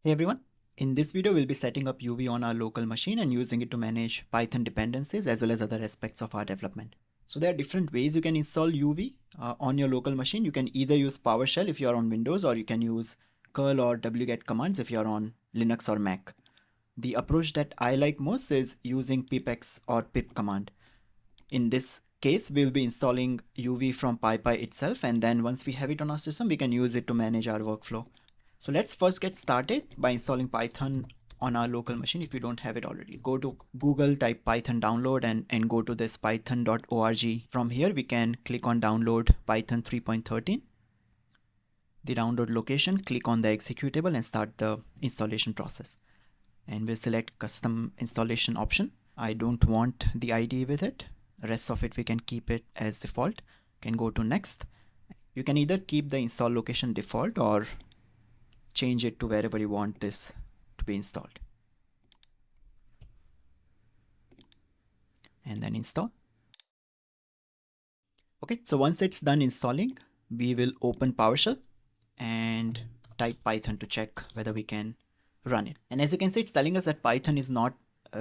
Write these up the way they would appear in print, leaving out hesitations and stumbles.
Hey everyone, in this video we'll be setting up UV on our local machine and using it to manage Python dependencies as well as other aspects of our development. So there are different ways you can install UV on your local machine. You can either use PowerShell if you're on Windows, or you can use curl or wget commands if you're on Linux or Mac. The approach that I like most is using pipx or pip command. In this case, we'll be installing UV from PyPy itself, and then once we have it on our system, we can use it to manage our workflow. So let's first get started by installing Python on our local machine if you don't have it already. Go to Google, type Python download and go to this python.org. From here, we can click on download Python 3.13. The download location, click on the executable and start the installation process. And we'll select custom installation option. I don't want the IDE with it. The rest of it, we can keep it as default. You can go to next. You can either keep the install location default or change it to wherever you want this to be installed. And then install. Okay, so once it's done installing, we will open PowerShell and type Python to check whether we can run it. And as you can see, it's telling us that Python is not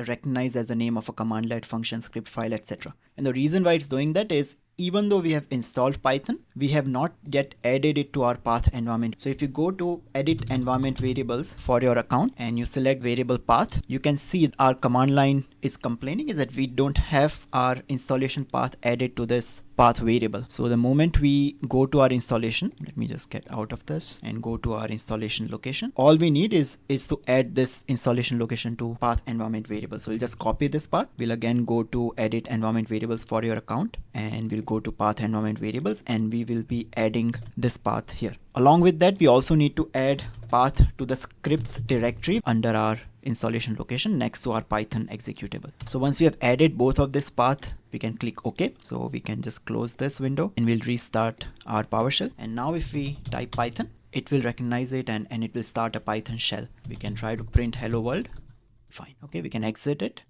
recognized as the name of a commandlet, function, script file, etc. And the reason why it's doing that is even though we have installed Python, we have not yet added it to our path environment. So if you go to edit environment variables for your account and you select variable path, you can see our command line is complaining is that we don't have our installation path added to this path variable. So the moment we go to our installation, let me just get out of this and go to our installation location. All we need is to add this installation location to path environment variable. So we'll just copy this part. We'll again go to edit environment variables for your account and we'll go to path environment variables and we will be adding this path here. Along with that, we also need to add path to the scripts directory under our installation location next to our Python executable. So once we have added both of this path, we can click OK. So we can just close this window and we'll restart our PowerShell. And now if we type Python, it will recognize it and it will start a Python shell. We can try to print hello world. Fine. Okay, we can exit it.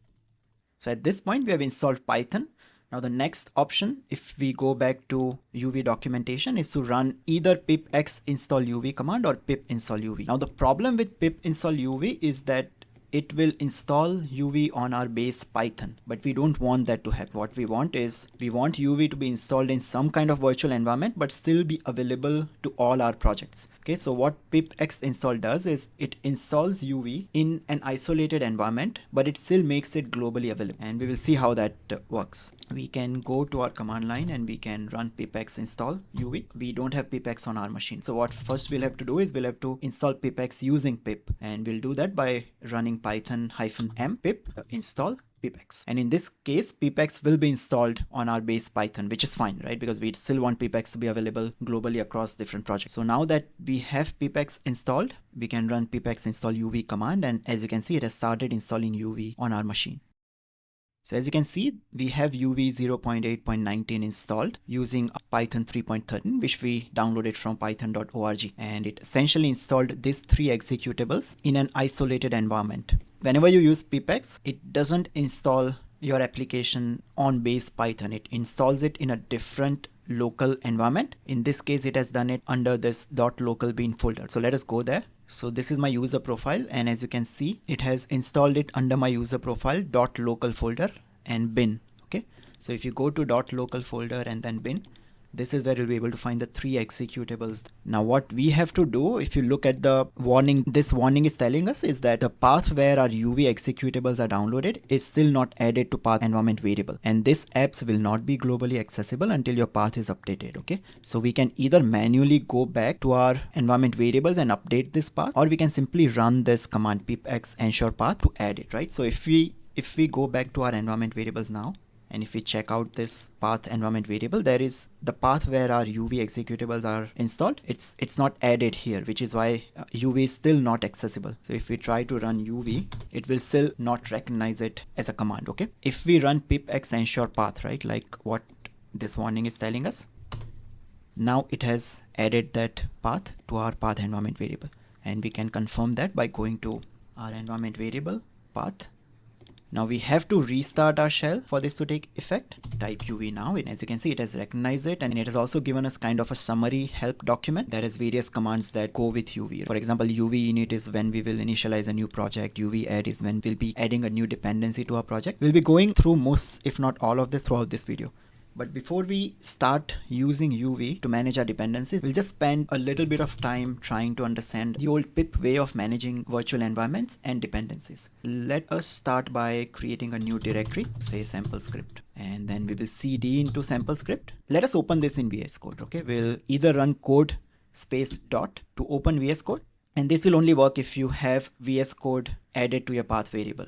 So at this point, we have installed Python. Now the next option, if we go back to UV documentation, is to run either pipx install UV command or pip install UV. Now the problem with pip install UV is that it will install UV on our base Python, but we don't want that to happen. What we want is we want UV to be installed in some kind of virtual environment, but still be available to all our projects. Okay, so what pipx install does is it installs UV in an isolated environment, but it still makes it globally available. And we will see how that works. We can go to our command line and we can run pipx install UV. We don't have pipx on our machine. So what first we'll have to do is we'll have to install pipx using pip. And we'll do that by running python-m pip install pipx. And in this case, pipx will be installed on our base Python, which is fine, right? Because we still want pipx to be available globally across different projects. So now that we have pipx installed, we can run pipx install UV command. And as you can see, it has started installing UV on our machine. So as you can see, we have UV 0.8.19 installed using Python 3.13, which we downloaded from python.org. And it essentially installed these three executables in an isolated environment. Whenever you use pipx, it doesn't install your application on base Python. It installs it in a different local environment. In this case, it has done it under this .localbean folder. So let us go there. So this is my user profile, and as you can see, it has installed it under my user profile .local folder and bin. Okay, so if you go to .local folder and then bin, this is where you'll be able to find the three executables. Now what we have to do, if you look at the warning, this warning is telling us is that the path where our UV executables are downloaded is still not added to path environment variable. And this apps will not be globally accessible until your path is updated. Okay, so we can either manually go back to our environment variables and update this path, or we can simply run this command pipx ensure path to add it, right? So if we go back to our environment variables now, and if we check out this path environment variable, there is the path where our UV executables are installed. It's not added here, which is why UV is still not accessible. So if we try to run UV, it will still not recognize it as a command. Okay. If we run pipx ensure path, right, like what this warning is telling us, now it has added that path to our path environment variable, and we can confirm that by going to our environment variable path. Now we have to restart our shell for this to take effect. Type UV now, and as you can see, it has recognized it, and it has also given us kind of a summary help document that has various commands that go with UV. For example, UV init is when we will initialize a new project. UV add is when we'll be adding a new dependency to our project. We'll be going through most, if not all of this throughout this video. But before we start using UV to manage our dependencies, we'll just spend a little bit of time trying to understand the old pip way of managing virtual environments and dependencies. Let us start by creating a new directory, say sample script, and then we will cd into sample script. Let us open this in VS Code, okay? We'll either run code space dot to open VS Code, and this will only work if you have VS Code added to your path variable.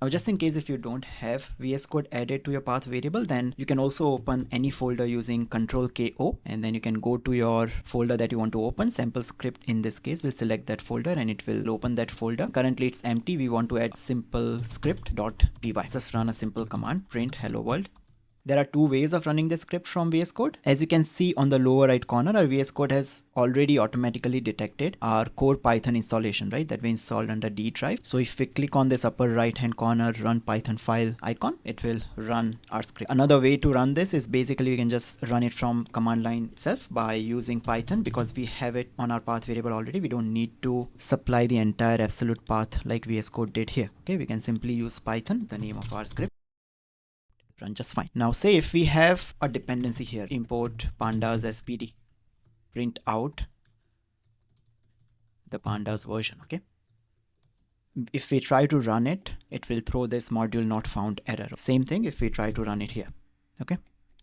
Now, just in case if you don't have VS Code added to your path variable, then you can also open any folder using Ctrl+K-O, and then you can go to your folder that you want to open. Sample script in this case will select that folder and it will open that folder. Currently it's empty. We want to add simple script.py. Just run a simple command, print hello world. There are two ways of running this script from VS Code. As you can see on the lower right corner, our VS Code has already automatically detected our core Python installation, right? That we installed under D drive. So if we click on this upper right hand corner, run Python file icon, it will run our script. Another way to run this is basically we can just run it from command line itself by using Python, because we have it on our path variable already. We don't need to supply the entire absolute path like VS Code did here. Okay, we can simply use Python, the name of our script. Run just fine. Now say if we have a dependency here, import pandas as PD, print out the pandas version, okay? If we try to run it, it will throw this module not found error. Same thing if we try to run it here, okay?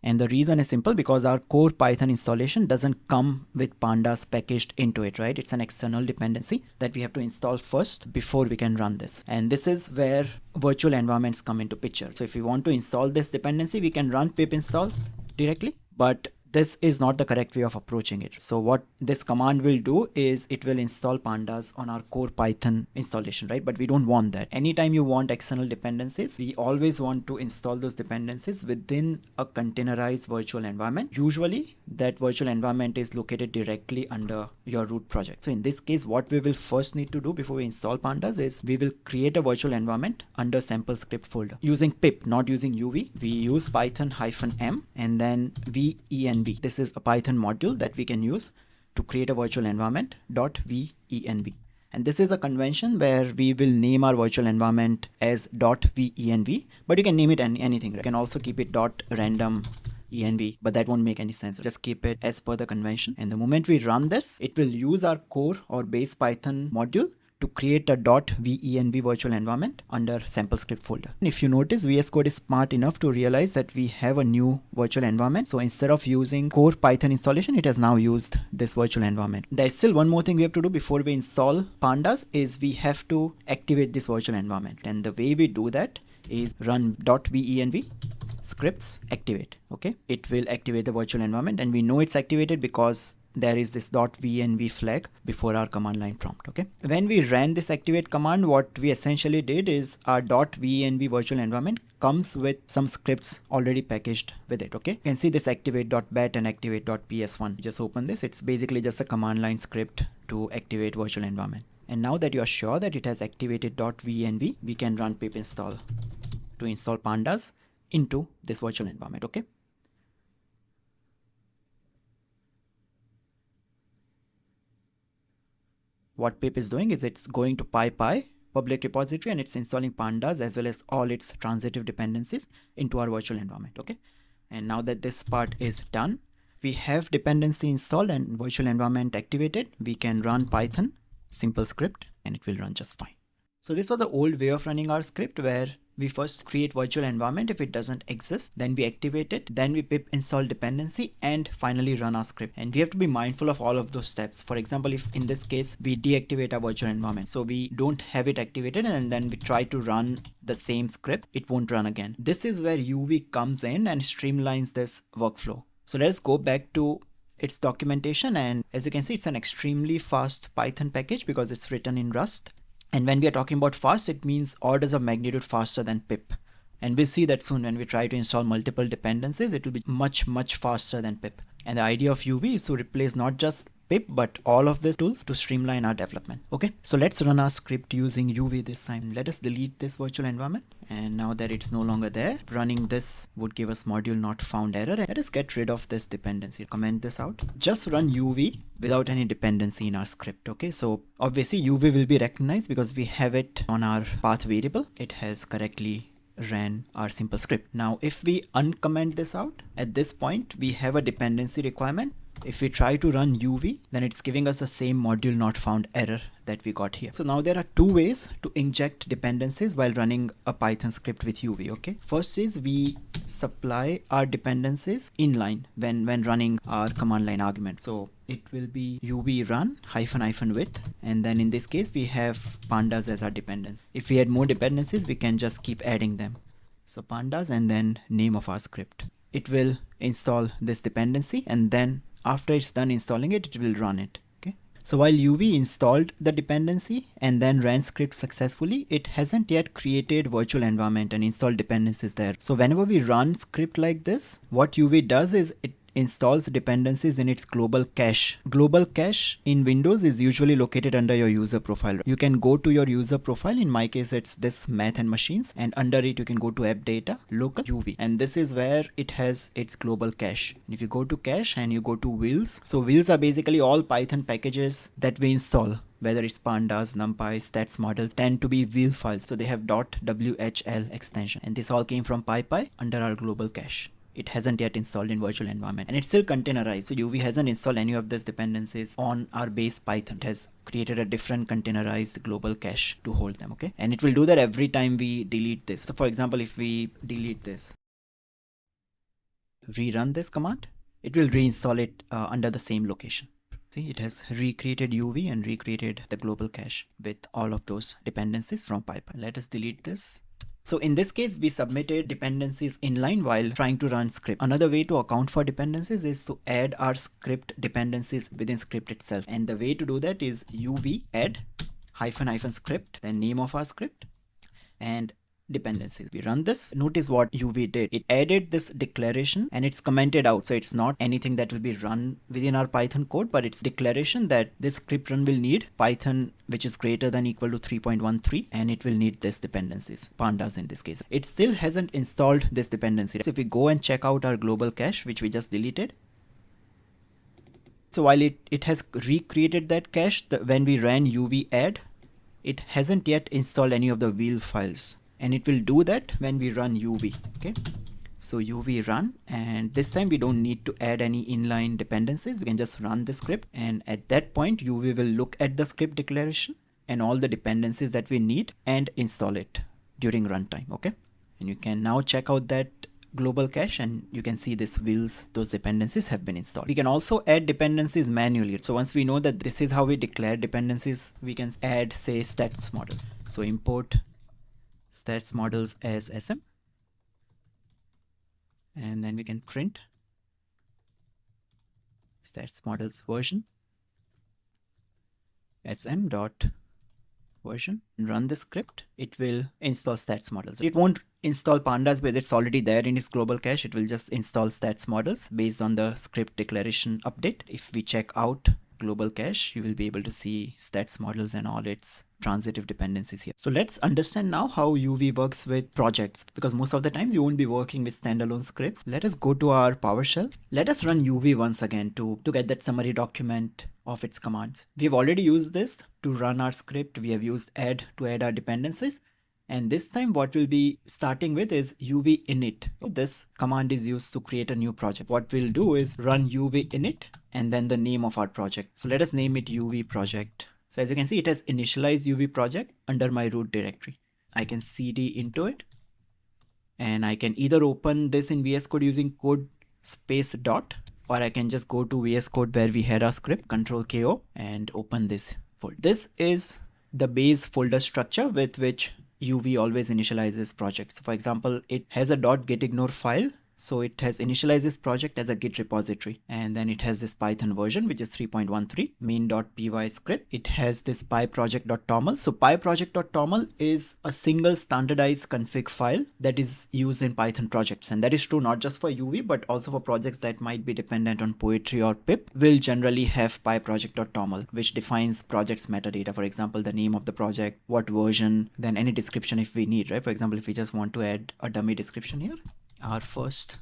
And the reason is simple, because our core Python installation doesn't come with pandas packaged into it, right? It's an external dependency that we have to install first before we can run this. And this is where virtual environments come into picture. So if we want to install this dependency, we can run pip install directly, but this is not the correct way of approaching it. So what this command will do is it will install pandas on our core Python installation, right? But we don't want that. Anytime you want external dependencies, we always want to install those dependencies within a containerized virtual environment. Usually that virtual environment is located directly under your root project. So in this case, what we will first need to do before we install pandas is we will create a virtual environment under sample script folder using pip, not using UV. We use python-m and then venv. This is a Python module that we can use to create a virtual environment .venv. And this is a convention where we will name our virtual environment as .venv, but you can name it anything. You can also keep it .random env, but that won't make any sense. Just keep it as per the convention. And the moment we run this, it will use our core or base Python module to create a .venv virtual environment under sample script folder. And if you notice, VS Code is smart enough to realize that we have a new virtual environment. So instead of using core Python installation, it has now used this virtual environment. There's still one more thing we have to do before we install pandas is we have to activate this virtual environment. And the way we do that is run .venv scripts activate. Okay, it will activate the virtual environment, and we know it's activated because there is this .venv flag before our command line prompt. Okay, when we ran this activate command, what we essentially did is our .venv virtual environment comes with some scripts already packaged with it. Okay, you can see this activate.bat and activate.ps1. Just open this. It's basically just a command line script to activate virtual environment. And now that you are sure that it has activated .venv, we can run pip install to install pandas into this virtual environment. Okay, what pip is doing is it's going to pipy public repository and it's installing pandas as well as all its transitive dependencies into our virtual environment. Okay, and now that this part is done, we have dependency installed and virtual environment activated. We can run Python simple script and it will run just fine. So this was the old way of running our script, where we first create virtual environment. If it doesn't exist, then we activate it, then we pip install dependency, and finally run our script. And we have to be mindful of all of those steps. For example, if in this case we deactivate our virtual environment, so we don't have it activated, and then we try to run the same script, it won't run again. This is where UV comes in and streamlines this workflow. So let's go back to its documentation, and as you can see, it's an extremely fast Python package because it's written in Rust. And when we are talking about fast, it means orders of magnitude faster than pip. And we'll see that soon when we try to install multiple dependencies, it will be much faster than pip. And the idea of UV is to replace not just pip, but all of these tools to streamline our development. Okay, so let's run our script using UV this time. Let us delete this virtual environment. And now that it's no longer there, running this would give us module not found error. Let us get rid of this dependency. Comment this out. Just run UV without any dependency in our script. Okay, so obviously UV will be recognized because we have it on our path variable. It has correctly ran our simple script. Now if we uncomment this out, at this point we have a dependency requirement. If we try to run UV, then it's giving us the same module not found error that we got here. So now there are two ways to inject dependencies while running a Python script with UV. Okay, first is we supply our dependencies inline when running our command line argument. So it will be UV run -- with, and then in this case we have pandas as our dependence. If we add more dependencies, we can just keep adding them. So pandas and then name of our script. It will install this dependency, and then after it's done installing it, it will run it. Okay. So while UV installed the dependency and then ran script successfully, it hasn't yet created virtual environment and installed dependencies there. So whenever we run script like this, what UV does is it installs dependencies in its global cache. Global cache in Windows is usually located under your user profile. You can go to your user profile. In my case, it's this math and machines, and under it you can go to app data, local UV, and this is where it has its global cache. If you go to cache and you go to wheels, so wheels are basically all Python packages that we install. Whether it's pandas, numpy, stats models, tend to be wheel files. So they have .whl extension, and this all came from PyPy under our global cache. It hasn't yet installed in virtual environment, and it's still containerized. So UV hasn't installed any of these dependencies on our base Python. It has created a different containerized global cache to hold them. Okay, and it will do that every time we delete this. So for example, if we delete this, rerun this command, it will reinstall it under the same location. See, it has recreated UV and recreated the global cache with all of those dependencies from PyPy. Let us delete this. So in this case, we submitted dependencies inline while trying to run script. Another way to account for dependencies is to add our script dependencies within script itself. And the way to do that is UV add -- script, then name of our script, and dependencies. We run this. Notice what UV did. It added this declaration and it's commented out. So it's not anything that will be run within our Python code, but it's declaration that this script run will need Python which is greater than equal to 3.13, and it will need this dependencies, pandas in this case. It still hasn't installed this dependency. So if we go and check out our global cache, which we just deleted, so while it has recreated that cache, when we ran UV add, it hasn't yet installed any of the wheel files. And it will do that when we run UV. Okay, so UV run, and this time we don't need to add any inline dependencies. We can just run the script, and at that point UV will look at the script declaration and all the dependencies that we need and install it during runtime. Okay, and you can now check out that global cache and you can see this wheels, those dependencies have been installed. We can also add dependencies manually. So once we know that this is how we declare dependencies, we can add, say, stats models. So import stats models as SM, and then we can print stats models version sm dot version, and run the script. It will install stats models. It won't install pandas because it's already there in its global cache. It will just install stats models based on the script declaration update. If we check out global cache, you will be able to see stats models and all its transitive dependencies here. So let's understand now how UV works with projects, because most of the times you won't be working with standalone scripts. Let us go to our PowerShell. Let us run UV once again to get that summary document of its commands. We've already used this to run our script. We have used add to add our dependencies. And this time what we'll be starting with is UV init. This command is used to create a new project. What we'll do is run UV init and then the name of our project. So let us name it UV project. So as you can see, it has initialized UV project under my root directory. I can cd into it, and I can either open this in VS Code using code space dot, or I can just go to VS Code where we had our script, Control KO, and open this folder. This is the base folder structure with which UV always initializes projects. So for example, it has a .getignore file. So it has initialized this project as a Git repository, and then it has this Python version which is 3.13 main.py script. It has this pyproject.toml. So pyproject.toml is a single standardized config file that is used in Python projects, and that is true not just for UV but also for projects that might be dependent on Poetry or pip will generally have pyproject.toml, which defines project's metadata. For example, the name of the project, what version, then any description if we need, right? For example, if we just want to add a dummy description here, our first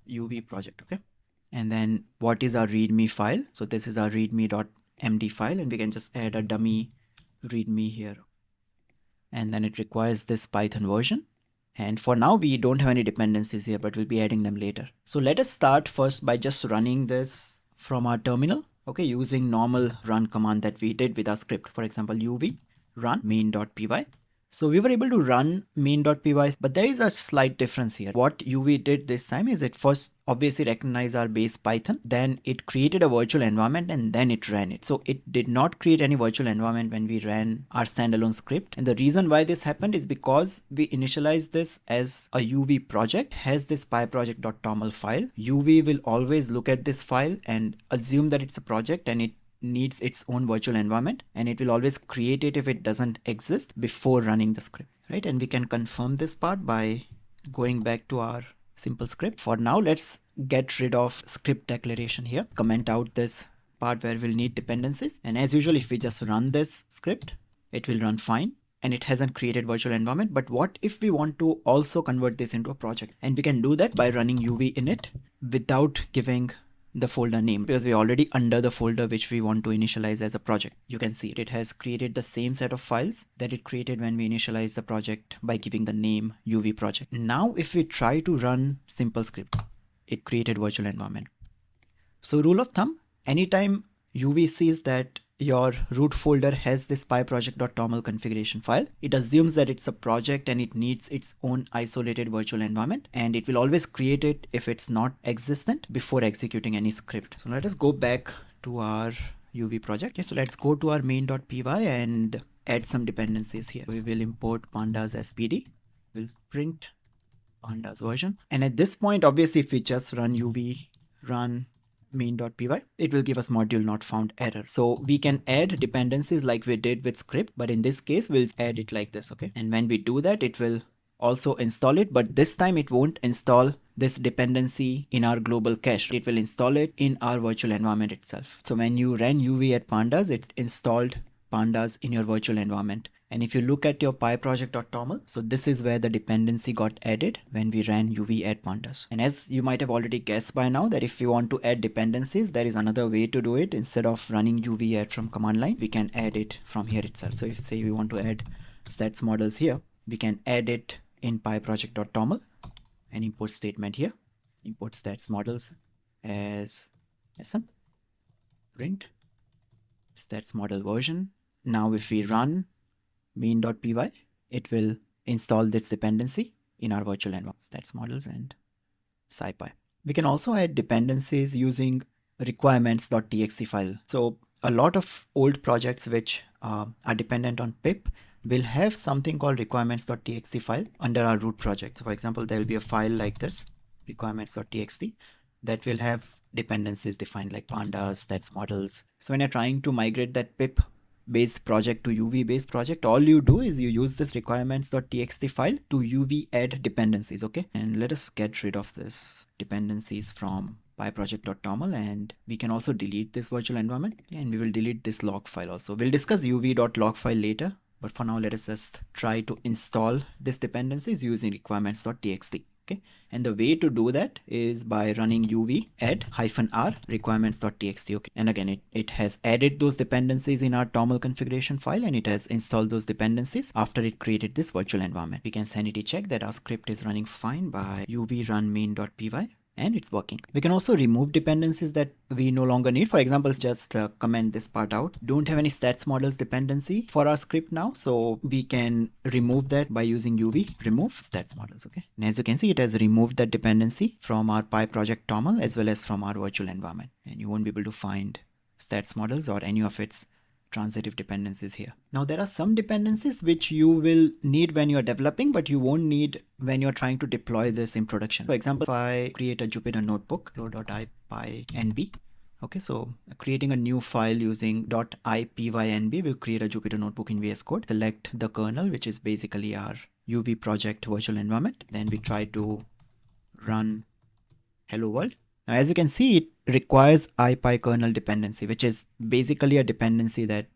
UV project, okay? And then what is our readme file? So this is our readme.md file, and we can just add a dummy readme here. And then it requires this Python version. And for now, we don't have any dependencies here, but we'll be adding them later. So let us start first by just running this from our terminal, okay, using normal run command that we did with our script. For example, uv run main.py. So we were able to run main.py, but there is a slight difference here. What UV did this time is it first obviously recognized our base Python, then it created a virtual environment and then it ran it. So it did not create any virtual environment when we ran our standalone script. And the reason why this happened is because we initialized this as a UV project, has this pyproject.toml file. UV will always look at this file and assume that it's a project and it needs its own virtual environment, and it will always create it if it doesn't exist before running the script, right? And we can confirm this part by going back to our simple script. For now, let's get rid of script declaration here, comment out this part where we'll need dependencies, and as usual, if we just run this script, it will run fine and it hasn't created virtual environment. But what if we want to also convert this into a project? And we can do that by running uv init without giving the folder name, because we're already under the folder which we want to initialize as a project. You can see it has created the same set of files that it created when we initialized the project by giving the name UV project. Now if we try to run simple script, it created virtual environment. So rule of thumb, anytime UV sees that your root folder has this pyproject.toml configuration file, it assumes that it's a project and it needs its own isolated virtual environment, and it will always create it if it's not existent before executing any script. So let us go back to our UV project. Okay, so let's go to our main.py and add some dependencies here. We will import pandas as PD. We'll print pandas version. And at this point, obviously, if we just run uv run main.py, it will give us module not found error. So we can add dependencies like we did with script, but in this case, we'll add it like this, okay? And when we do that, it will also install it, but this time it won't install this dependency in our global cache. It will install it in our virtual environment itself. So when you ran uv at pandas, it installed pandas in your virtual environment. And if you look at your pyproject.toml, so this is where the dependency got added when we ran uv add pandas. And as you might have already guessed by now, that if you want to add dependencies, there is another way to do it. Instead of running uv add from command line, we can add it from here itself. So if say we want to add stats models here, we can add it in pyproject.toml and import statement here. Import stats models as sm print stats model version. Now if we run main.py, it will install this dependency in our virtual environment, stats models and scipy. We can also add dependencies using requirements.txt file. So a lot of old projects which are dependent on pip will have something called requirements.txt file under our root project. So for example, there will be a file like this, requirements.txt, that will have dependencies defined like pandas, stats models. So when you're trying to migrate that pip based project to UV based project, all you do is you use this requirements.txt file to UV add dependencies, okay? And let us get rid of this dependencies from pyproject.toml, and we can also delete this virtual environment, and we will delete this log file also. We'll discuss uv.log file later, but for now let us just try to install this dependencies using requirements.txt. Okay, and the way to do that is by running uv add -r requirements.txt. Okay, and again it has added those dependencies in our toml configuration file, and it has installed those dependencies after it created this virtual environment. We can sanity check that our script is running fine by uv run main.py, and it's working. We can also remove dependencies that we no longer need. For example, just comment this part out. Don't have any stats models dependency for our script now, so we can remove that by using uv remove stats models. Okay, and as you can see, it has removed that dependency from our pyproject.toml as well as from our virtual environment, and you won't be able to find stats models or any of its transitive dependencies here. Now there are some dependencies which you will need when you're developing, but you won't need when you're trying to deploy this in production. For example, if I create a Jupyter notebook, .ipynb. Okay, so creating a new file using .ipynb will create a Jupyter notebook in VS Code. Select the kernel, which is basically our UV project virtual environment. Then we try to run hello world. Now, as you can see, it requires ipykernel dependency, which is basically a dependency that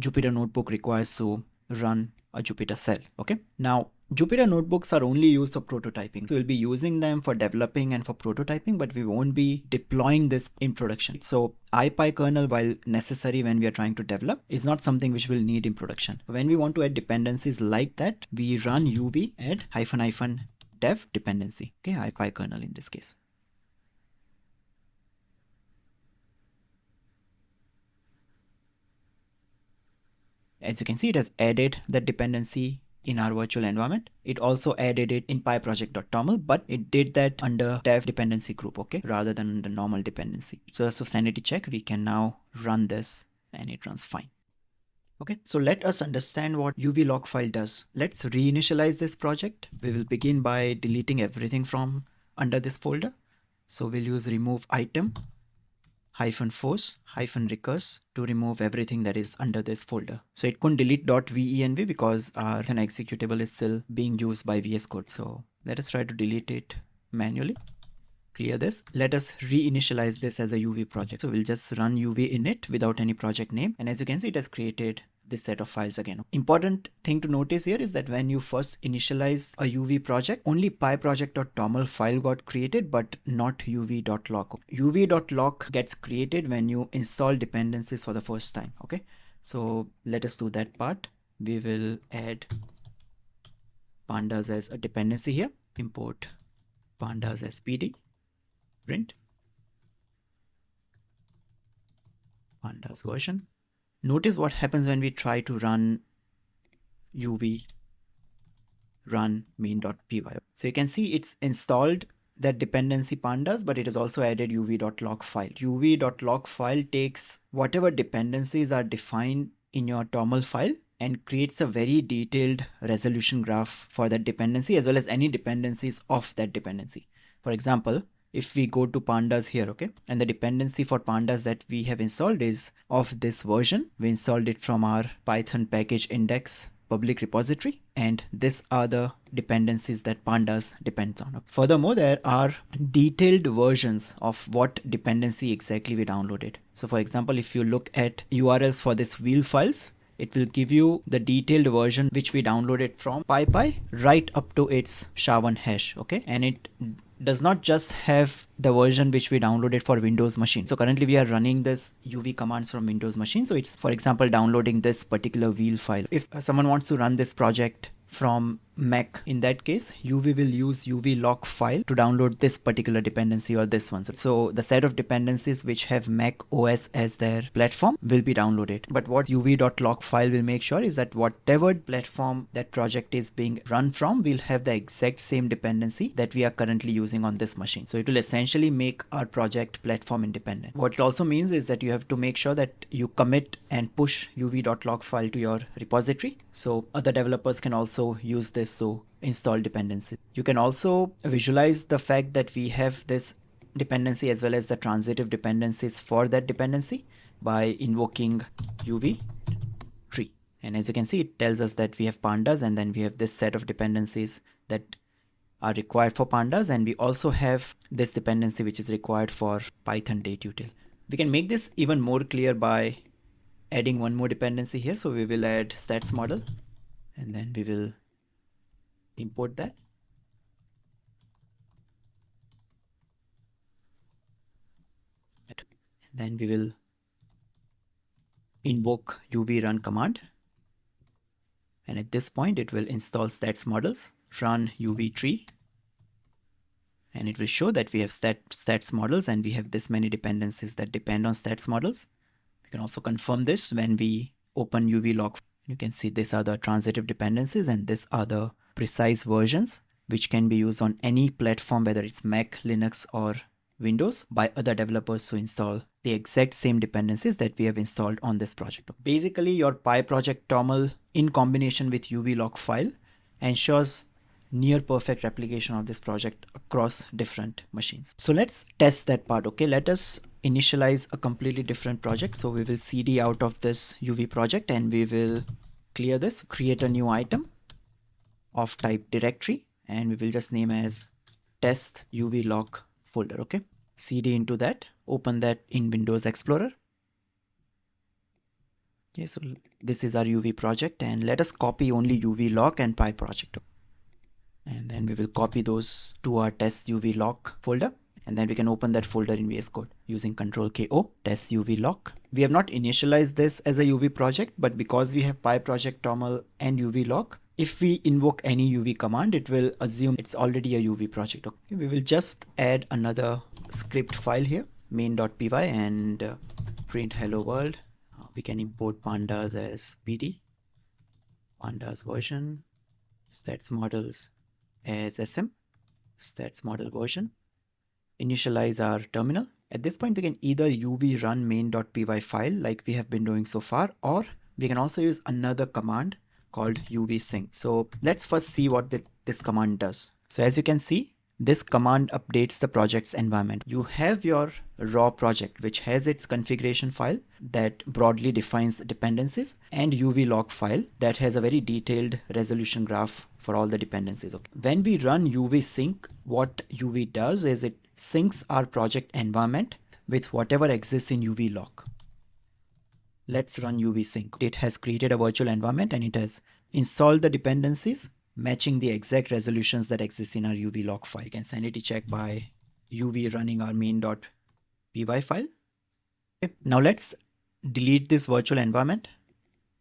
Jupyter Notebook requires to run a Jupyter cell. Okay. Now, Jupyter Notebooks are only used for prototyping. So we'll be using them for developing and for prototyping, but we won't be deploying this in production. So ipykernel, while necessary when we are trying to develop, is not something which we'll need in production. When we want to add dependencies like that, we run uv add -- dev dependency. Okay, ipykernel in this case. As you can see, it has added the dependency in our virtual environment. It also added it in pyproject.toml, but it did that under dev dependency group, okay, rather than under normal dependency. So as a sanity check, we can now run this and it runs fine. Okay, so let us understand what UV log file does. Let's reinitialize this project. We will begin by deleting everything from under this folder. So we'll use remove item -force -recurse to remove everything that is under this folder. So it couldn't delete .venv because our executable is still being used by VS Code. So let us try to delete it manually. Clear this. Let us reinitialize this as a UV project. So we'll just run UV init without any project name. And as you can see, it has created this set of files again. Important thing to notice here is that when you first initialize a UV project, only pyproject.toml file got created, but not uv.log. uv.log gets created when you install dependencies for the first time. Okay, so let us do that part. We will add pandas as a dependency here. Import pandas as pd. Print pandas version. Notice what happens when we try to run uv run main.py. So you can see it's installed that dependency pandas, but it has also added uv.log file. uv.log file takes whatever dependencies are defined in your toml file and creates a very detailed resolution graph for that dependency as well as any dependencies of that dependency. For example, if we go to pandas here, okay, and the dependency for pandas that we have installed is of this version. We installed it from our Python package index public repository, and these are the dependencies that pandas depends on. Furthermore, there are detailed versions of what dependency exactly we downloaded. So for example, if you look at URLs for this wheel files, it will give you the detailed version which we downloaded from PyPy right up to its SHA-1 hash, okay, and it does not just have the version which we downloaded for Windows machine. So currently we are running this UV commands from Windows machine. So it's, for example, downloading this particular wheel file. If someone wants to run this project from Mac, in that case, UV will use UV log file to download this particular dependency or this one. So the set of dependencies which have Mac OS as their platform will be downloaded. But what uv.log file will make sure is that whatever platform that project is being run from will have the exact same dependency that we are currently using on this machine. So it will essentially make our project platform independent. What it also means is that you have to make sure that you commit and push uv.log file to your repository, so other developers can also use this to install dependencies. You can also visualize the fact that we have this dependency as well as the transitive dependencies for that dependency by invoking uv tree. And as you can see, it tells us that we have pandas, and then we have this set of dependencies that are required for pandas, and we also have this dependency which is required for Python dateutil. We can make this even more clear by adding one more dependency here. So we will add stats model, and then we will import that. And then we will invoke uv run command, and at this point it will install stats models, run uv tree, and it will show that we have stats models and we have this many dependencies that depend on stats models. We can also confirm this when we open uv log. You can see these are the transitive dependencies and these are the precise versions which can be used on any platform, whether it's Mac, Linux, or Windows by other developers to install the exact same dependencies that we have installed on this project. Basically, your PyProject toml in combination with UV log file ensures near perfect replication of this project across different machines. So let's test that part. Okay, let us initialize a completely different project. So we will cd out of this UV project and we will clear this, create a new item of type directory, and we will just name as test UV log folder. Okay, cd into that, open that in Windows Explorer. Okay, so this is our UV project, and let us copy only UV log and PyProject. And then we will copy those to our test UV log folder, and then we can open that folder in VS Code using Ctrl+K-O, test UV log. We have not initialized this as a UV project, but because we have PyProject toml and UV log, if we invoke any UV command, it will assume it's already a UV project. Okay, we will just add another script file here, main.py, and print hello world. We can import pandas as PD, pandas version, stats models as SM, stats model version, initialize our terminal. At this point, we can either UV run main.py file like we have been doing so far, or we can also use another command called UV sync. So let's first see what this command does. So as you can see, this command updates the project's environment. You have your raw project, which has its configuration file that broadly defines dependencies, and UV log file that has a very detailed resolution graph for all the dependencies. Okay. When we run UV sync, what UV does is it syncs our project environment with whatever exists in UV log. Let's run UV sync. It has created a virtual environment and it has installed the dependencies matching the exact resolutions that exist in our UV log file. You can sanity check by UV running our main.py file. Okay. Now let's delete this virtual environment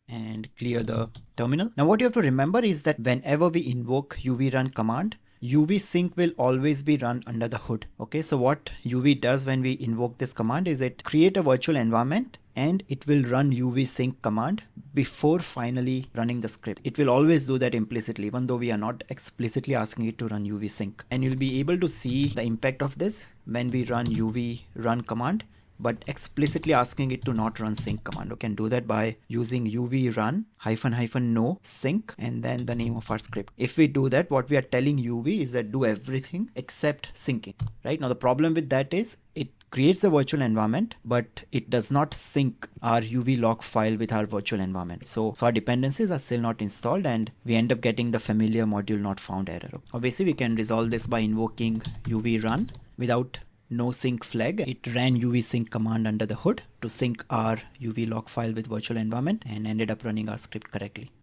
and clear the terminal. Now what you have to remember is that whenever we invoke UV run command, UV sync will always be run under the hood. Okay, so what UV does when we invoke this command is it create a virtual environment and it will run UV sync command before finally running the script. It will always do that implicitly, even though we are not explicitly asking it to run UV sync. And you'll be able to see the impact of this when we run UV run command, but explicitly asking it to not run sync command. We can do that by using UV run --no sync and then the name of our script. If we do that, what we are telling UV is that do everything except syncing. Right now, the problem with that is it creates a virtual environment, but it does not sync our UV log file with our virtual environment. So our dependencies are still not installed and we end up getting the familiar module not found error. Obviously, we can resolve this by invoking UV run without no sync flag. It ran UV sync command under the hood to sync our UV log file with virtual environment and ended up running our script correctly.